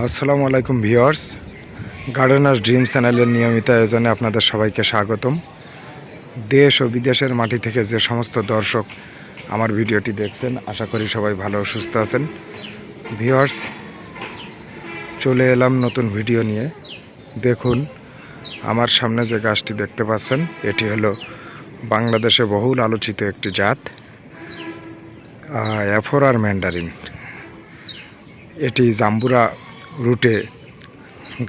আসসালামু আলাইকুম viewers, গার্ডেনার্স dream চ্যানেলের নিয়মিত আয়োজনে আপনাদের সবাইকে স্বাগতম। দেশ ও বিদেশের মাটি থেকে যে সমস্ত দর্শক আমার ভিডিওটি দেখছেন, আশা করি সবাই ভালো ও সুস্থ আছেন। ভিউয়ার্স, চলে এলাম নতুন ভিডিও নিয়ে। দেখুন, আমার সামনে যে গাছটি দেখতে পাচ্ছেন, এটি হলো বাংলাদেশে বহুল আলোচিত একটি জাত অ্যাফোরার ম্যান্ডারিন। এটি জাম্বুরা রুটে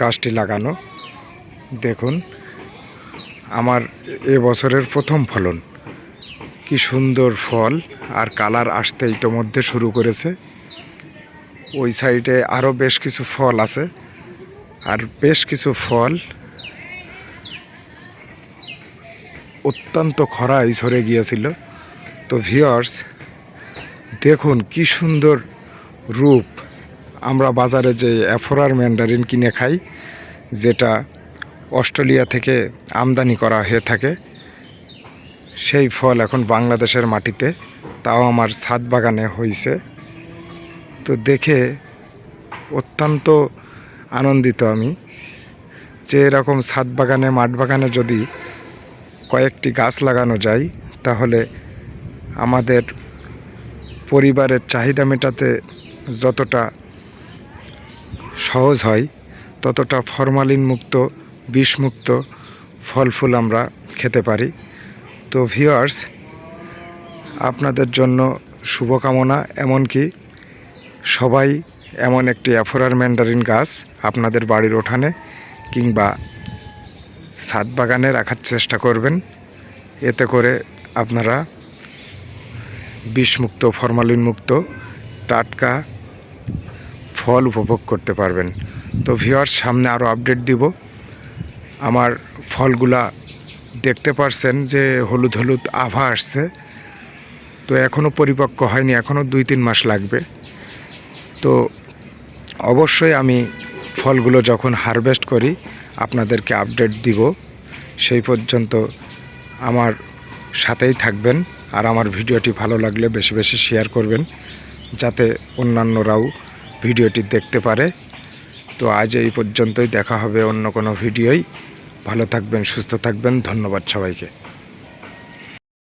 গাছটি লাগানো। দেখুন, আমার এবছরের প্রথম ফলন। কি সুন্দর ফল, আর কালার আসতে ইতোমধ্যে শুরু করেছে। ওই সাইডে আরও বেশ কিছু ফল আছে, আর বেশ কিছু ফল অত্যন্ত খরায় ঝরে গিয়েছিল। তো ভিউয়ার্স, দেখুন কি সুন্দর রূপ। আমরা বাজারে যে অ্যাফোরার ম্যান্ডারিন কিনে খাই, যেটা অস্ট্রেলিয়া থেকে আমদানি করা হয়ে থাকে, সেই ফল এখন বাংলাদেশের মাটিতে, তাও আমার ছাদ বাগানে হয়েছে। তো দেখে অত্যন্ত আনন্দিত আমি যে এরকম ছাদ বাগানে, মাঠ বাগানে যদি কয়েকটি গাছ লাগানো যায়, তাহলে আমাদের পরিবারের চাহিদা মেটাতে যতটা সহজ হয়, ততটা ফরমালিন মুক্ত, বিষমুক্ত ফল ফুল আমরা খেতে পারি। তো ভিউয়ার্স, আপনাদের জন্য শুভকামনা। এমনকি সবাই এমন একটি অ্যাফোরার ম্যান্ডারিন গাছ আপনাদের বাড়ির উঠানে কিংবা ছাদ বাগানে রাখার চেষ্টা করবেন। এতে করে আপনারা বিষমুক্ত, ফরমালিন মুক্ত টাটকা ফল উপভোগ করতে পারবেন। তো ভিউয়ার্স, সামনে আরও আপডেট দিব। আমার ফলগুলা দেখতে পারছেন যে হলুদ হলুদ আভা আসছে। তো এখনও পরিপক্ক হয়নি, এখনও 2-3 মাস লাগবে। তো অবশ্যই আমি ফলগুলো যখন হারভেস্ট করি আপনাদেরকে আপডেট দিব। সেই পর্যন্ত আমার সাথেই থাকবেন, আর আমার ভিডিওটি ভালো লাগলে বেশি বেশি শেয়ার করবেন, যাতে অন্যান্যরাও ভিডিওটি দেখতে পারে। তো আজ এই পর্যন্তই, দেখা হবে অন্য কোনো ভিডিওয়। ভালো থাকবেন, সুস্থ থাকবেন। ধন্যবাদ সবাইকে।